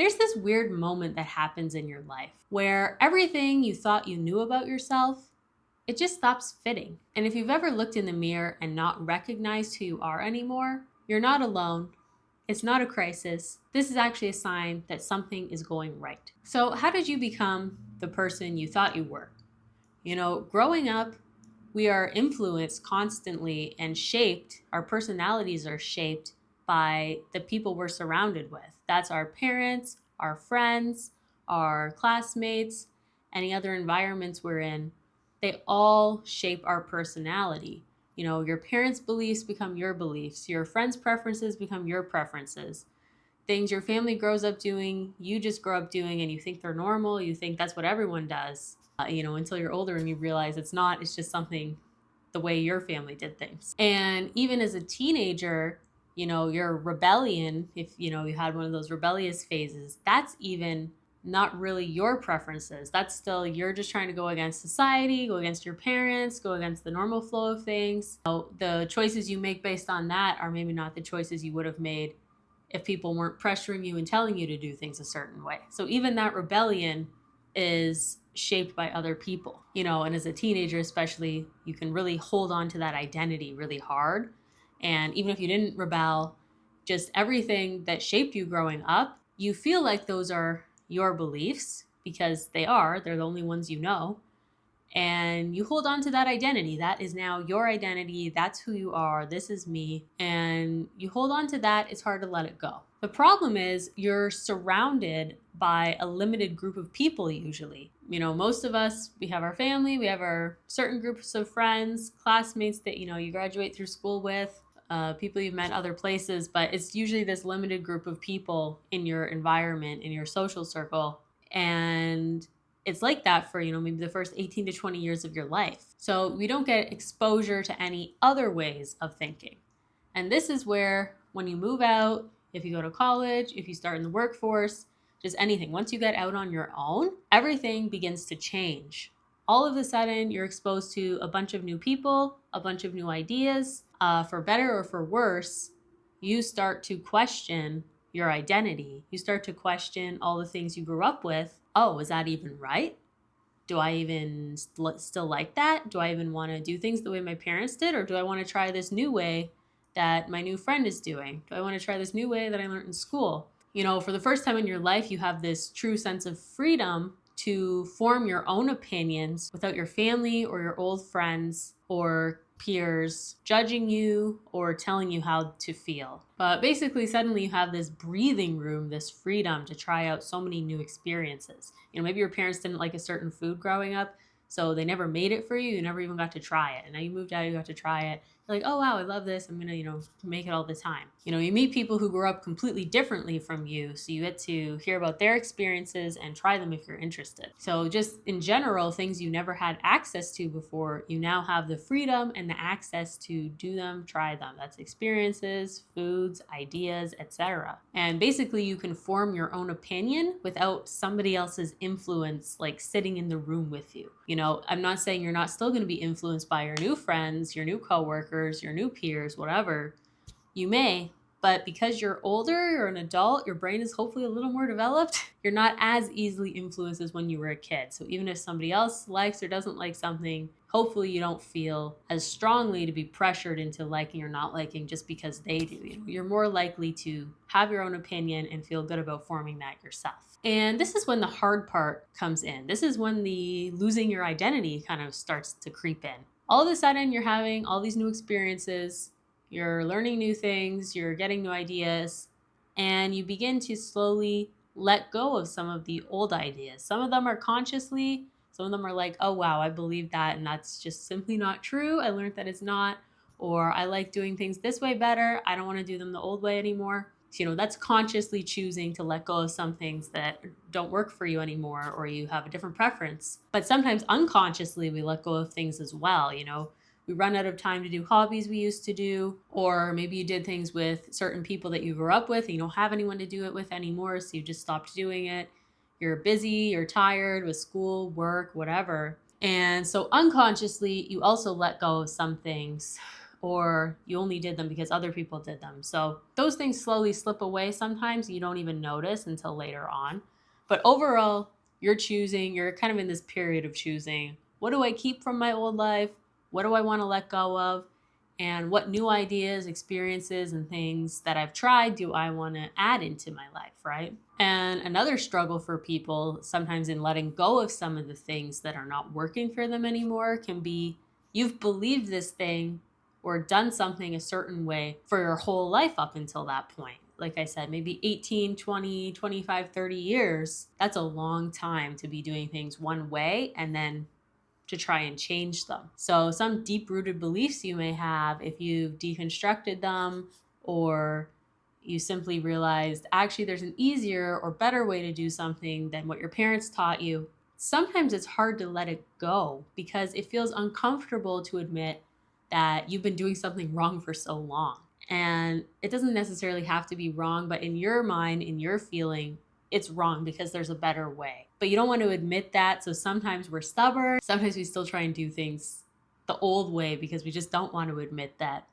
There's this weird moment that happens in your life where everything you thought you knew about yourself, it just stops fitting. And if you've ever looked in the mirror and not recognized who you are anymore, you're not alone. It's not a crisis. This is actually a sign that something is going right. So, how did you become the person you thought you were? Growing up, we are influenced constantly and shaped, our personalities are shaped by the people we're surrounded with. That's our parents, our friends, our classmates, any other environments we're in. They all shape our personality. Your parents' beliefs become your beliefs, your friends' preferences become your preferences. Things your family grows up doing, you just grow up doing, and you think they're normal. You think that's what everyone does, until you're older and you realize it's not, it's just something the way your family did things. And even as a teenager, your rebellion, if you had one of those rebellious phases, that's even not really your preferences. That's still you're just trying to go against society, go against your parents, go against the normal flow of things. So the choices you make based on that are maybe not the choices you would have made if people weren't pressuring you and telling you to do things a certain way. So even that rebellion is shaped by other people, and as a teenager, especially, you can really hold on to that identity really hard. And even if you didn't rebel, just everything that shaped you growing up, you feel like those are your beliefs because they're the only ones you know, and you hold on to that identity. That is now your identity. That's who you are. This is me. And you hold on to that. It's hard to let it go. The problem is you're surrounded by a limited group of people usually. Most of us, we have our family, we have our certain groups of friends, classmates that, you graduate through school with, people you've met other places, but it's usually this limited group of people in your environment, in your social circle. And it's like that for, maybe the first 18 to 20 years of your life. So we don't get exposure to any other ways of thinking. And this is where, when you move out, if you go to college, if you start in the workforce, just anything, once you get out on your own, everything begins to change. All of a sudden, you're exposed to a bunch of new people, a bunch of new ideas. For better or for worse, you start to question your identity. You start to question all the things you grew up with. Oh, is that even right? Do I even still like that? Do I even want to do things the way my parents did? Or do I want to try this new way that my new friend is doing? Do I want to try this new way that I learned in school? For the first time in your life, you have this true sense of freedom to form your own opinions without your family or your old friends or peers judging you or telling you how to feel. But basically, suddenly you have this breathing room, this freedom to try out so many new experiences. Maybe your parents didn't like a certain food growing up, so they never made it for you. You never even got to try it. And now you moved out, you got to try it. You're like, oh, wow, I love this. I'm going to, make it all the time. You meet people who grew up completely differently from you. So you get to hear about their experiences and try them if you're interested. So just in general, things you never had access to before, you now have the freedom and the access to do them, try them. That's experiences, foods, ideas, etc. And basically you can form your own opinion without somebody else's influence, like sitting in the room with you. I'm not saying you're not still going to be influenced by your new friends, your new coworkers, your new peers, whatever. You may, but because you're older, you're an adult, your brain is hopefully a little more developed, you're not as easily influenced as when you were a kid. So even if somebody else likes or doesn't like something, hopefully you don't feel as strongly to be pressured into liking or not liking just because they do. You're more likely to have your own opinion and feel good about forming that yourself. And this is when the hard part comes in. This is when the losing your identity kind of starts to creep in. All of a sudden, you're having all these new experiences, you're learning new things, you're getting new ideas, and you begin to slowly let go of some of the old ideas. Some of them are consciously, some of them are like, oh, wow, I believe that, and that's just simply not true. I learned that it's not, or I like doing things this way better. I don't want to do them the old way anymore. So, that's consciously choosing to let go of some things that don't work for you anymore, or you have a different preference. But sometimes unconsciously, we let go of things as well. We run out of time to do hobbies we used to do, or maybe you did things with certain people that you grew up with and you don't have anyone to do it with anymore, so you just stopped doing it. You're busy, you're tired with school, work, whatever. And so unconsciously, you also let go of some things or you only did them because other people did them. So those things slowly slip away sometimes. You don't even notice until later on. But overall, you're kind of in this period of choosing, what do I keep from my old life? What do I want to let go of? And what new ideas, experiences, and things that I've tried do I want to add into my life, right? And another struggle for people sometimes in letting go of some of the things that are not working for them anymore can be, you've believed this thing or done something a certain way for your whole life up until that point. Like I said, maybe 18, 20, 25, 30 years. That's a long time to be doing things one way and then to try and change them. So some deep-rooted beliefs you may have, if you've deconstructed them or you simply realized actually there's an easier or better way to do something than what your parents taught you, sometimes it's hard to let it go because it feels uncomfortable to admit that you've been doing something wrong for so long. And it doesn't necessarily have to be wrong, but in your mind, in your feeling, it's wrong because there's a better way. But you don't want to admit that. So sometimes we're stubborn. Sometimes we still try and do things the old way because we just don't want to admit that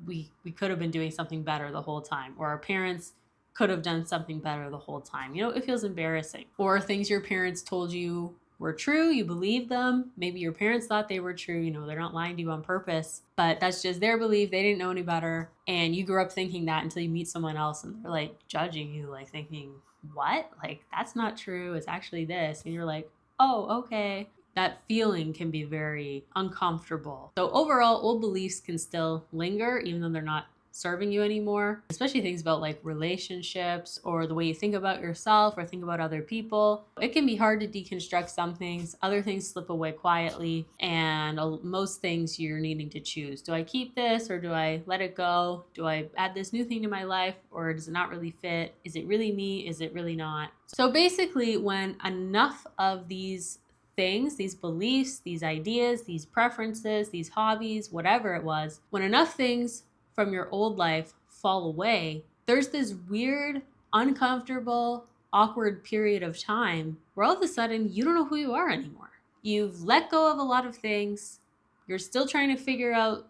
we could have been doing something better the whole time, or our parents could have done something better the whole time. It feels embarrassing. Or things your parents told you were true, you believe them. Maybe your parents thought they were true. They're not lying to you on purpose, but that's just their belief. They didn't know any better. And you grew up thinking that until you meet someone else and they're like judging you, like thinking, what? Like, that's not true. It's actually this. And you're like, oh, okay. That feeling can be very uncomfortable. So overall, old beliefs can still linger even though they're not serving you anymore, especially things about like relationships or the way you think about yourself or think about other people. It can be hard to deconstruct some things. Other things slip away quietly, and most things you're needing to choose. Do I keep this or do I let it go? Do I add this new thing to my life or does it not really fit? Is it really me? Is it really not? So basically, when enough of these things, these beliefs, these ideas, these preferences, these hobbies, whatever it was, when enough things from your old life fall away, there's this weird, uncomfortable, awkward period of time where all of a sudden you don't know who you are anymore. You've let go of a lot of things. You're still trying to figure out,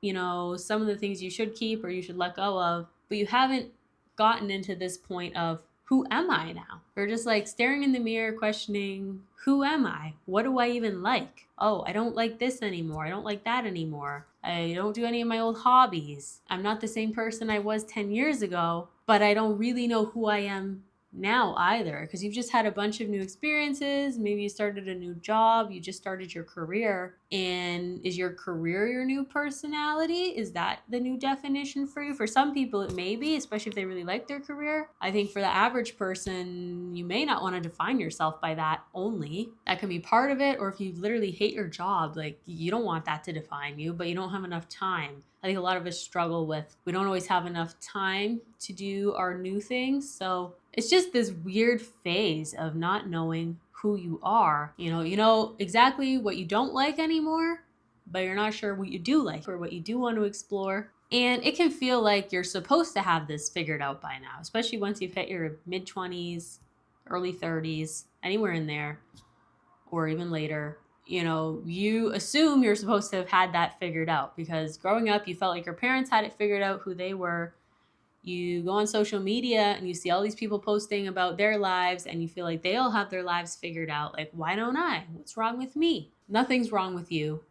some of the things you should keep or you should let go of, but you haven't gotten into this point of, who am I now? Or just like staring in the mirror, questioning, who am I? What do I even like? Oh, I don't like this anymore. I don't like that anymore. I don't do any of my old hobbies. I'm not the same person I was 10 years ago, but I don't really know who I am now either, because you've just had a bunch of new experiences. Maybe you started a new job, you just started your career. And is your career your new personality? Is that the new definition for you? For some people it may be, especially if they really like their career. I think for the average person, you may not want to define yourself by that only. That can be part of it. Or if you literally hate your job, like you don't want that to define you, but you don't have enough time. I think a lot of us struggle with, we don't always have enough time to do our new things. So it's just this weird phase of not knowing who you are. You know exactly what you don't like anymore, but you're not sure what you do like or what you do want to explore. And it can feel like you're supposed to have this figured out by now, especially once you've hit your mid-20s, early 30s, anywhere in there, or even later. You assume you're supposed to have had that figured out because growing up, you felt like your parents had it figured out who they were. You go on social media and you see all these people posting about their lives and you feel like they all have their lives figured out. Like, why don't I? What's wrong with me? Nothing's wrong with you.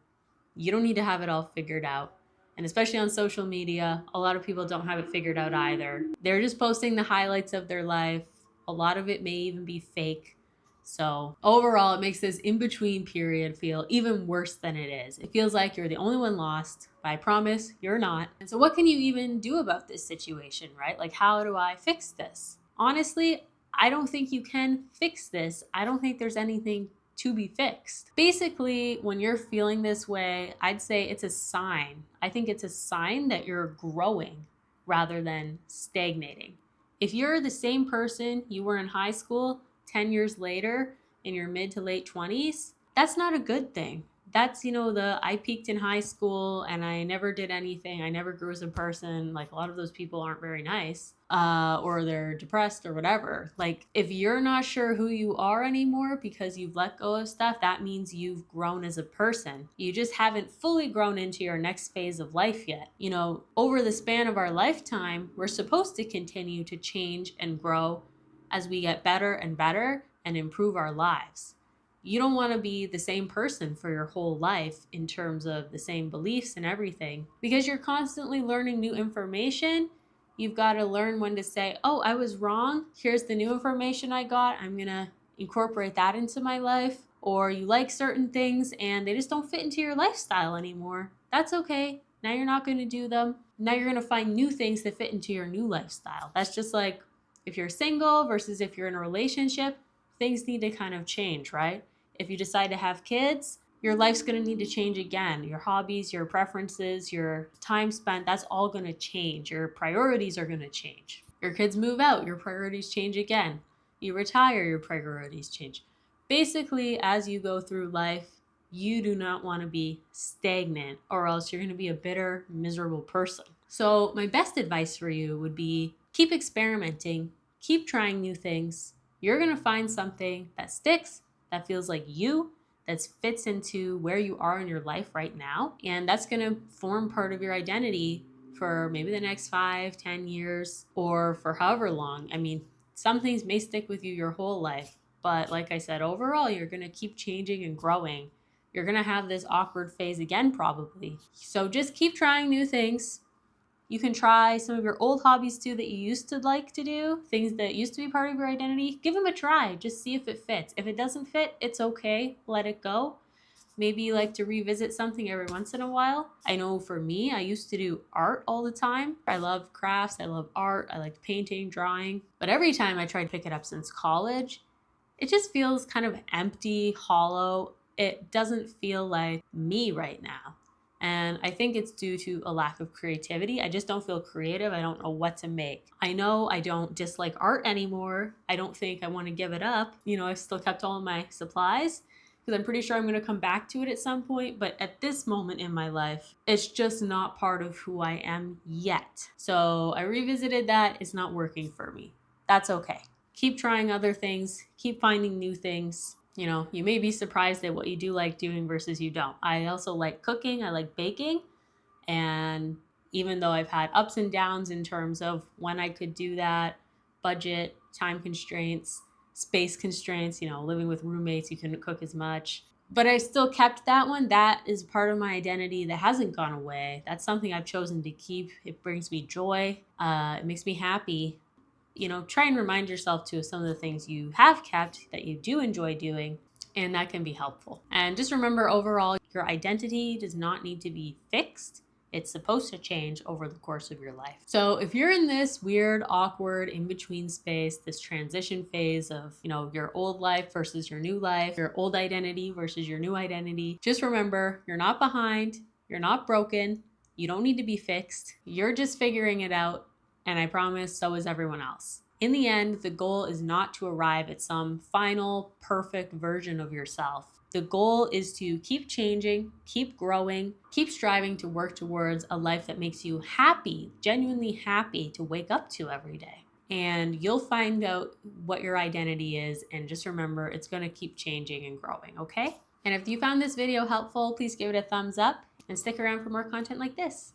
You don't need to have it all figured out. And especially on social media, a lot of people don't have it figured out either. They're just posting the highlights of their life. A lot of it may even be fake. So overall, it makes this in-between period feel even worse than it is. It feels like you're the only one lost, but I promise you're not. And so what can you even do about this situation, right? Like, how do I fix this? Honestly, I don't think you can fix this. I don't think there's anything to be fixed. Basically, when you're feeling this way, I'd say it's a sign. I think it's a sign that you're growing rather than stagnating. If you're the same person you were in high school 10 years later in your mid to late 20s, that's not a good thing. That's, I peaked in high school and I never did anything. I never grew as a person. Like, a lot of those people aren't very nice, or they're depressed or whatever. Like, if you're not sure who you are anymore because you've let go of stuff, that means you've grown as a person. You just haven't fully grown into your next phase of life yet. Over the span of our lifetime, we're supposed to continue to change and grow as we get better and better and improve our lives. You don't want to be the same person for your whole life in terms of the same beliefs and everything, because you're constantly learning new information. You've got to learn when to say, oh, I was wrong. Here's the new information I got. I'm going to incorporate that into my life. Or you like certain things and they just don't fit into your lifestyle anymore. That's okay. Now you're not going to do them. Now you're going to find new things that fit into your new lifestyle. That's just like if you're single versus if you're in a relationship, things need to kind of change, right? If you decide to have kids, your life's going to need to change again. Your hobbies, your preferences, your time spent, that's all going to change. Your priorities are going to change. Your kids move out, your priorities change again. You retire, your priorities change. Basically, as you go through life, you do not want to be stagnant, or else you're going to be a bitter, miserable person. So my best advice for you would be keep experimenting, keep trying new things. You're going to find something that sticks, that feels like you, that fits into where you are in your life right now. And that's going to form part of your identity for maybe the next 5-10 years, or for however long. I mean, some things may stick with you your whole life, but like I said, overall, you're going to keep changing and growing. You're going to have this awkward phase again, probably. So just keep trying new things. You can try some of your old hobbies too that you used to like to do, things that used to be part of your identity. Give them a try. Just see if it fits. If it doesn't fit, it's okay. Let it go. Maybe you like to revisit something every once in a while. I know for me, I used to do art all the time. I love crafts. I love art. I liked painting, drawing. But every time I tried to pick it up since college, it just feels kind of empty, hollow. It doesn't feel like me right now. And I think it's due to a lack of creativity. I just don't feel creative. I don't know what to make. I know I don't dislike art anymore. I don't think I want to give it up. I've still kept all of my supplies because I'm pretty sure I'm going to come back to it at some point. But at this moment in my life, it's just not part of who I am yet. So I revisited that. It's not working for me. That's okay. Keep trying other things. Keep finding new things. You may be surprised at what you do like doing versus you don't. I also like cooking. I like baking. And even though I've had ups and downs in terms of when I could do that, budget, time constraints, space constraints, living with roommates, you couldn't cook as much. But I still kept that one. That is part of my identity that hasn't gone away. That's something I've chosen to keep. It brings me joy. It makes me happy. Try and remind yourself too of some of the things you have kept that you do enjoy doing, and that can be helpful. And just remember, overall, your identity does not need to be fixed. It's supposed to change over the course of your life. So if you're in this weird, awkward, in-between space, this transition phase of, your old life versus your new life, your old identity versus your new identity, just remember, you're not behind, you're not broken, you don't need to be fixed. You're just figuring it out. And I promise, so is everyone else. In the end, the goal is not to arrive at some final, perfect version of yourself. The goal is to keep changing, keep growing, keep striving to work towards a life that makes you happy, genuinely happy to wake up to every day. And you'll find out what your identity is. And just remember, it's going to keep changing and growing, okay? And if you found this video helpful, please give it a thumbs up and stick around for more content like this.